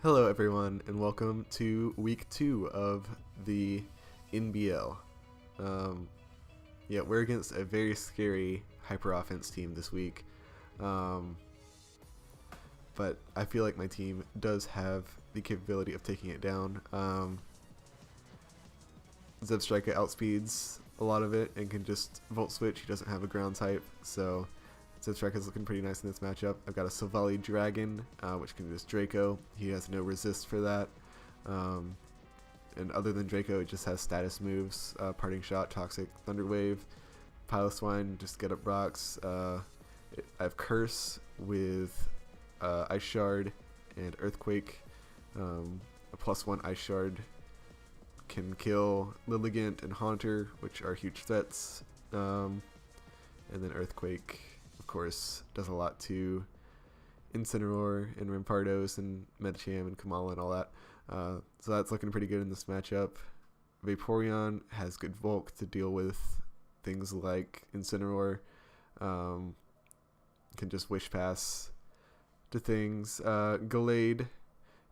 Hello everyone and welcome to week 2 of the NBL. Yeah, we're against a very scary hyper offense team this week, but I feel like my team does have the capability of taking it down. Zebstrika outspeeds a lot of it and can just volt switch. He doesn't have a ground type, so Zebstrika is looking pretty nice in this matchup. I've got a Savali Dragon, which can just Draco. He has no resist for that. And other than Draco, it just has status moves, Parting Shot, Toxic, Thunder Wave, Piloswine, just get up rocks. I have Curse with Ice Shard and Earthquake. A +1 Ice Shard can kill Lilligant and Haunter, which are huge threats. And then Earthquake, of course, does a lot to Incineroar and Rampardos and Medicham and Kamala and all that. So that's looking pretty good in this matchup. Vaporeon has good Volk to deal with things like Incineroar. Can just Wish Pass to things. Gallade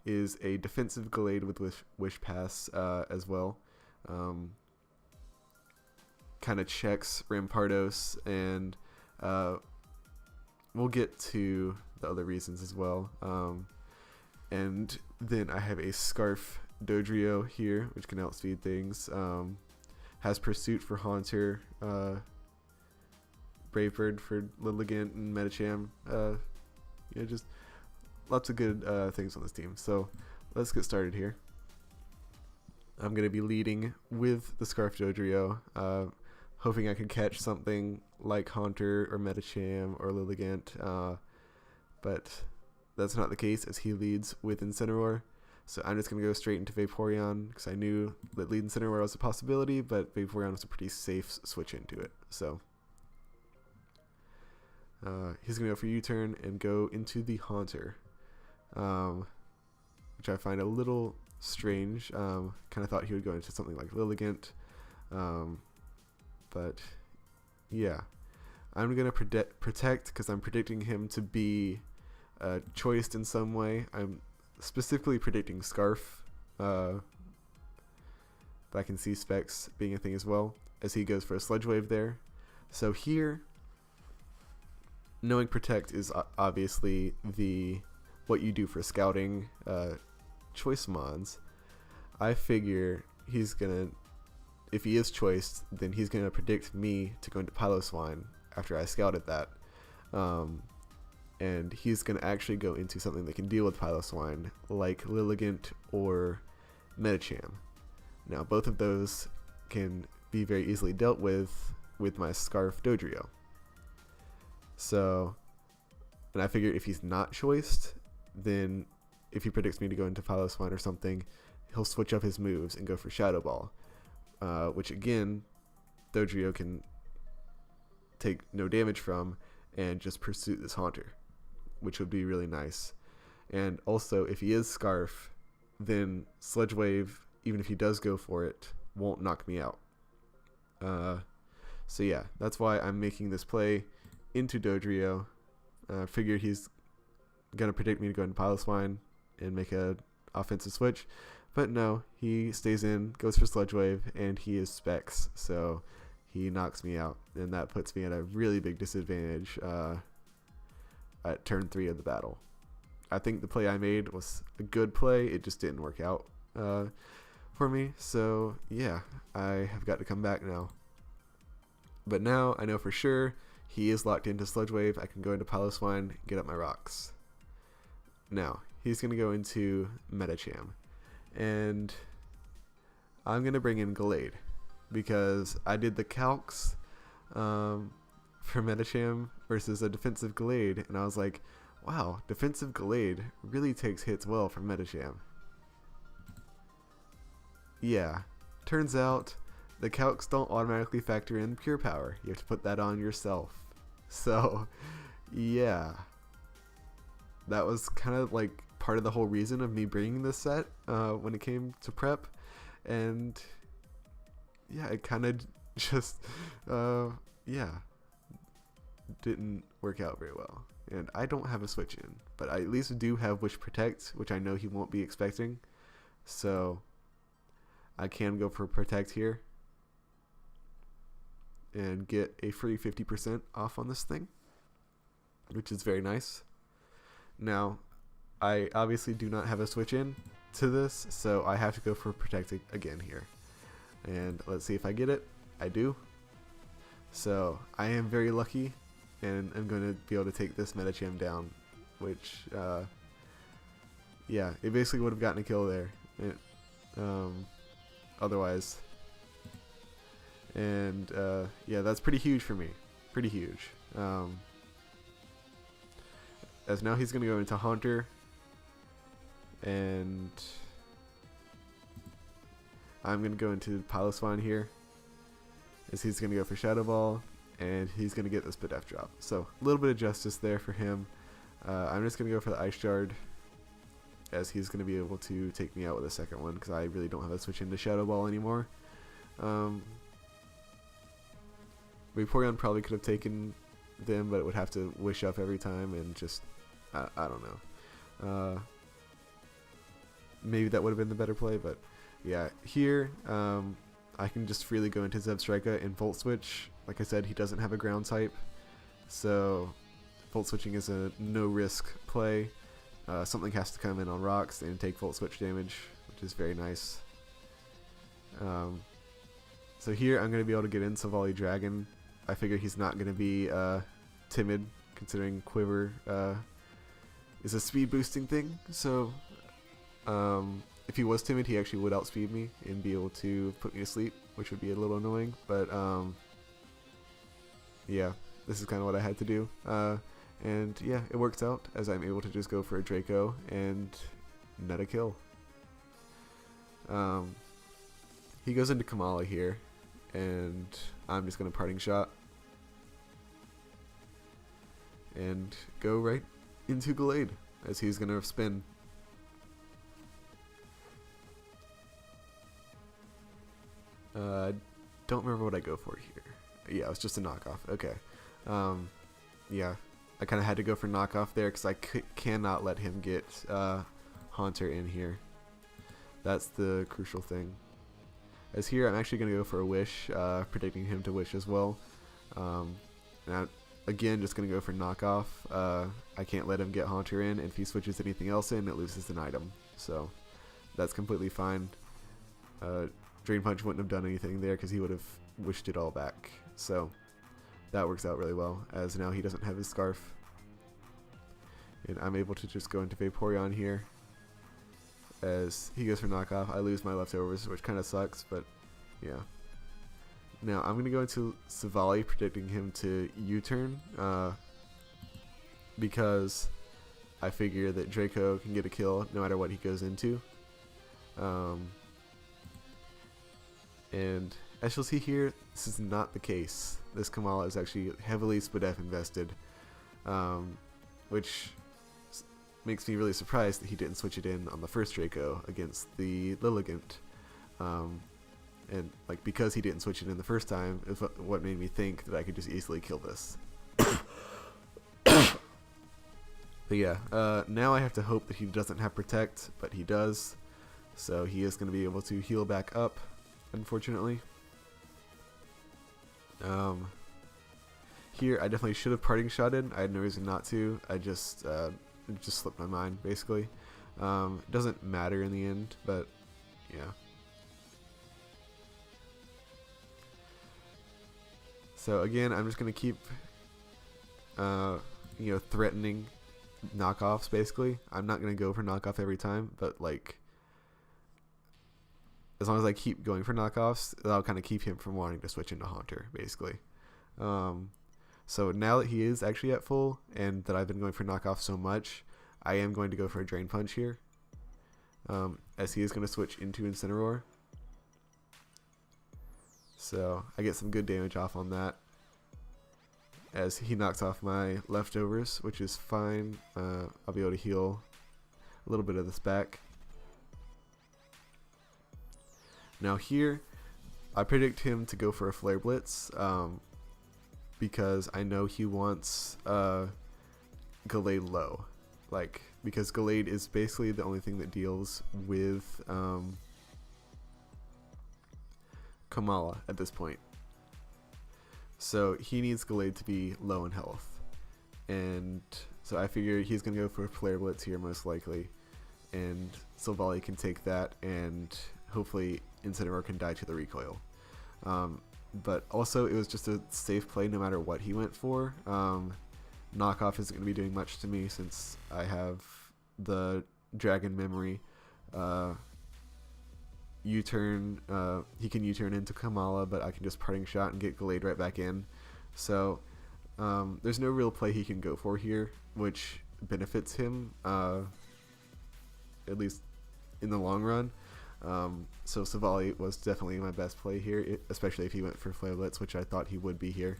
is a defensive Gallade with Wish Pass as well. Kind of checks Rampardos, and we'll get to the other reasons as well. And then I have a Scarf Dodrio here, which can outspeed things. Has Pursuit for Haunter, Brave Bird for Lilligant and Medicham. Just lots of good things on this team. So let's get started here. I'm going to be leading with the Scarf Dodrio, hoping I can catch something like Haunter or Medicham or Lilligant, but that's not the case as he leads with Incineroar. So I'm just going to go straight into Vaporeon because I knew that lead Incineroar was a possibility, but Vaporeon was a pretty safe switch into it. So he's going to go for U-turn and go into the Haunter, which I find a little strange. Kind of thought he would go into something like Lilligant, but yeah, I'm going to protect because I'm predicting him to be choiced in some way. I'm specifically predicting Scarf, but I can see Specs being a thing as well as he goes for a Sludge Wave there. So here, knowing Protect is obviously what you do for scouting choice mons. I figure he's gonna, if he is choiced, then he's gonna predict me to go into Piloswine after I scouted that. And he's going to actually go into something that can deal with Piloswine, like Lilligant or Medicham. Now, both of those can be very easily dealt with my Scarf Dodrio. So, and I figure if he's not choiced, then if he predicts me to go into Piloswine or something, he'll switch up his moves and go for Shadow Ball, which again, Dodrio can take no damage from and just pursue this Haunter, which would be really nice. And also, if he is Scarf, then Sludge Wave, even if he does go for it, won't knock me out. So yeah, that's why I'm making this play into Dodrio. Figure he's going to predict me to go into Piloswine and make a offensive switch. But no, he stays in, goes for Sludge Wave, and he is Specs, so he knocks me out. And that puts me at a really big disadvantage at turn 3 of the battle. I think the play I made was a good play. It just didn't work out for me. So yeah, I have got to come back now. But now I know for sure he is locked into Sludge Wave. I can go into Piloswine, get up my rocks. Now he's going to go into Medicham, and I'm going to bring in Gallade because I did the calcs for Medicham versus a defensive Gallade, and I was like, wow, defensive Gallade really takes hits well from Medicham. Yeah, turns out the calcs don't automatically factor in Pure Power. You have to put that on yourself. So yeah, that was kind of like part of the whole reason of me bringing this set when it came to prep, and yeah, it kind of just didn't work out very well. and I don't have a switch in, but I at least do have Wish Protect, which I know he won't be expecting, so I can go for Protect here and get a free 50% off on this thing, which is very nice. Now, I obviously do not have a switch in to this, so I have to go for Protect again here. And let's see if I get it. I do. So I am very lucky, and I'm going to be able to take this Metacham down, which, yeah, it basically would have gotten a kill there. Otherwise. And, yeah, that's pretty huge for me. Pretty huge. As now he's going to go into Haunter, and I'm going to go into Piloswine here, as he's going to go for Shadow Ball, and he's going to get this Bidef drop. So a little bit of justice there for him. I'm just going to go for the Ice Shard, as he's going to be able to take me out with a second one, because I really don't have a switch into Shadow Ball anymore. Vaporeon probably could have taken them, but it would have to wish up every time, and just, I don't know. Maybe that would have been the better play, but yeah, here, I can just freely go into Zebstrika and Volt Switch. Like I said, he doesn't have a ground type, so Volt Switching is a no-risk play. Something has to come in on rocks and take Volt Switch damage, which is very nice. So here I'm going to be able to get in Savali Dragon. I figure he's not going to be timid, considering Quiver is a speed boosting thing. So if he was timid, he actually would outspeed me and be able to put me to sleep, which would be a little annoying. But yeah, this is kind of what I had to do. And yeah, it works out, as I'm able to just go for a Draco and net a kill. He goes into Kamala here, and I'm just going to Parting Shot and go right into Gallade, as he's going to spin. Don't remember what I go for here. Yeah, it was just a knockoff. Okay. Yeah, I kind of had to go for knockoff there, because I cannot let him get Haunter in here. That's the crucial thing. As here, I'm actually going to go for a Wish, predicting him to Wish as well. And I'm, again, just going to go for knockoff. I can't let him get Haunter in, and if he switches anything else in, it loses an item. So that's completely fine. Drain Punch wouldn't have done anything there, because he would have wished it all back. So that works out really well, as now he doesn't have his Scarf. And I'm able to just go into Vaporeon here. As he goes for knockoff, I lose my leftovers, which kind of sucks, but yeah. Now I'm going to go into Savali, predicting him to U-turn, because I figure that Draco can get a kill no matter what he goes into. And as you'll see here, this is not the case. This Kamala is actually heavily Spidef invested, which makes me really surprised that he didn't switch it in on the first Draco against the Lilligant. And like, because he didn't switch it in the first time is what made me think that I could just easily kill this. But yeah, now I have to hope that he doesn't have Protect, but he does. So he is going to be able to heal back up, unfortunately. Here I definitely should have Parting Shotted. I had no reason not to. I just it just slipped my mind, basically. It doesn't matter in the end, but yeah. So again, I'm just gonna keep threatening knockoffs, basically. I'm not gonna go for knockoff every time, but like, as long as I keep going for knockoffs, that'll kind of keep him from wanting to switch into Haunter, basically. So now that he is actually at full, and that I've been going for knockoff so much, I am going to go for a Drain Punch here, as he is going to switch into Incineroar. So I get some good damage off on that, as he knocks off my leftovers, which is fine. I'll be able to heal a little bit of this back. Now here, I predict him to go for a Flare Blitz, because I know he wants Gallade low, like, because Gallade is basically the only thing that deals with Kamala at this point. So he needs Gallade to be low in health, and so I figure he's gonna go for Flare Blitz here most likely, and Silvally can take that, and hopefully Incineroar can die to the recoil. But also it was just a safe play no matter what he went for. Knockoff isn't going to be doing much to me since I have the Dragon Memory. U-turn, he can U-turn into Kamala, but I can just Parting Shot and get Gallade right back in. So there's no real play he can go for here, which benefits him, at least in the long run. So Silvally was definitely my best play here, especially if he went for Flare Blitz, which I thought he would be here,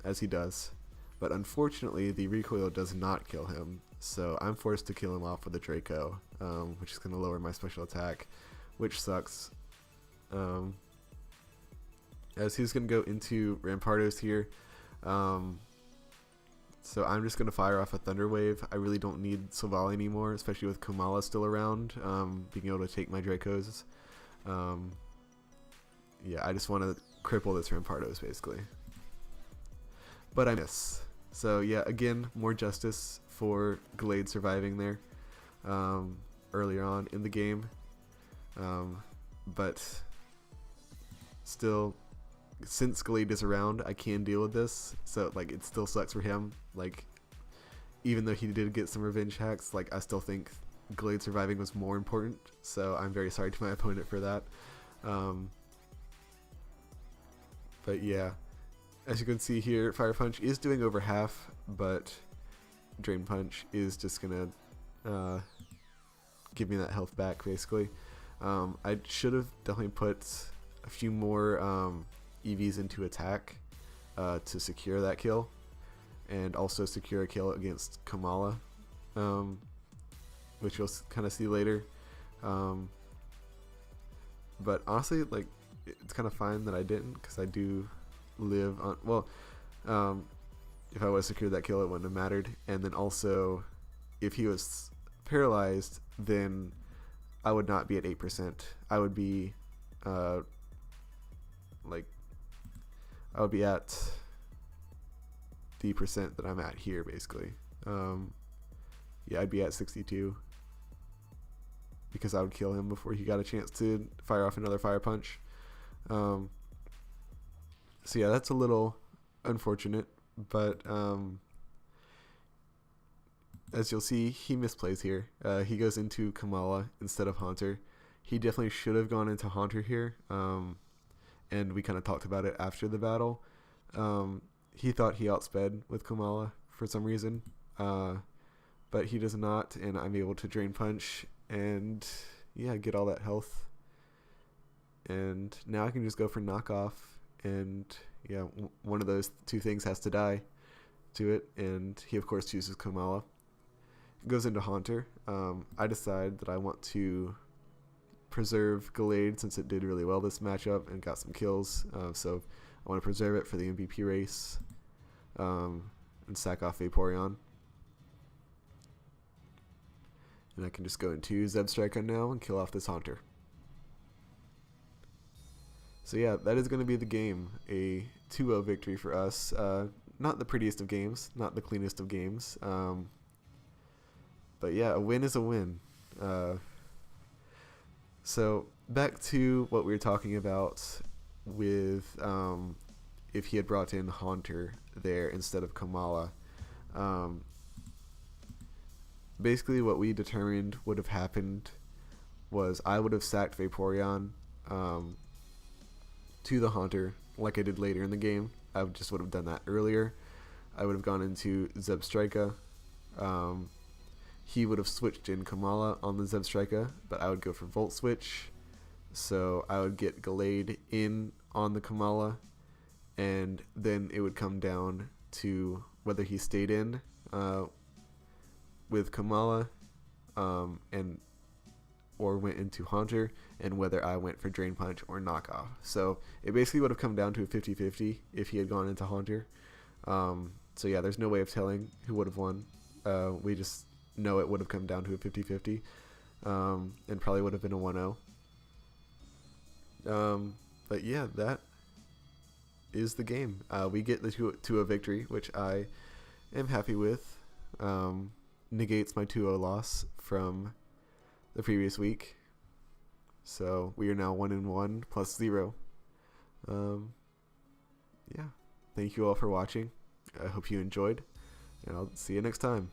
as he does. But unfortunately, the recoil does not kill him, so I'm forced to kill him off with a Draco, which is going to lower my special attack, which sucks. As he's going to go into Rampardos here, so I'm just going to fire off a Thunder Wave. I really don't need Silvally anymore, especially with Kamala still around, being able to take my Dracos. Yeah, I just want to cripple this Rampardos, basically. But I miss. So yeah, again, more justice for Gallade surviving there earlier on in the game. But still, since Gallade is around, I can deal with this. So like, it still sucks for him. Like, even though he did get some revenge hacks, like, I still think Gallade surviving was more important. So I'm very sorry to my opponent for that. But yeah, as you can see here, Fire Punch is doing over half, but Drain Punch is just gonna give me that health back, basically. I should have definitely put a few more EVs into attack to secure that kill, and also secure a kill against Kamala, which you'll kind of see later. But honestly, like, it's kind of fine that I didn't, because I do live on, well, if I would have secured that kill, it wouldn't have mattered. And then also, if he was paralyzed, then I would not be at 8%. I would be like, I would be at the percent that I'm at here, basically. Yeah, I'd be at 62, because I would kill him before he got a chance to fire off another Fire Punch. So yeah, that's a little unfortunate, but as you'll see, he misplays here. He goes into Kamala instead of Haunter. He definitely should have gone into Haunter here, and we kind of talked about it after the battle. He thought he outsped with Kamala for some reason, but he does not, and I'm able to Drain Punch and yeah, get all that health. And now I can just go for knockoff, and yeah, one of those two things has to die to it, and he of course chooses Kamala. Goes into Haunter. I decide that I want to preserve Gallade since it did really well this matchup and got some kills, so I want to preserve it for the MVP race, and sack off Vaporeon. And I can just go into Zebstrika now and kill off this Haunter. So yeah, that is going to be the game. A 2-0 victory for us. Not the prettiest of games, not the cleanest of games. But yeah, a win is a win. So back to what we were talking about with if he had brought in Haunter there instead of Kamala. Basically what we determined would have happened was I would have sacked Vaporeon to the Haunter like I did later in the game. I would have done that earlier. I would have gone into Zebstrika. He would have switched in Kamala on the Zebstrika, but I would go for Volt Switch. So I would get Gallade in on the Kamala, and then it would come down to whether he stayed in with Kamala and or went into Haunter, and whether I went for Drain Punch or Knockoff. So it basically would have come down to a 50-50 if he had gone into Haunter. So yeah, there's no way of telling who would have won. We just know it would have come down to a 50-50, and probably would have been a 1-0. But yeah, that is the game. We get to a victory, which I am happy with. Negates my 2-0 loss from the previous week. So we are now 1-1 plus 0. Yeah. Thank you all for watching. I hope you enjoyed, and I'll see you next time.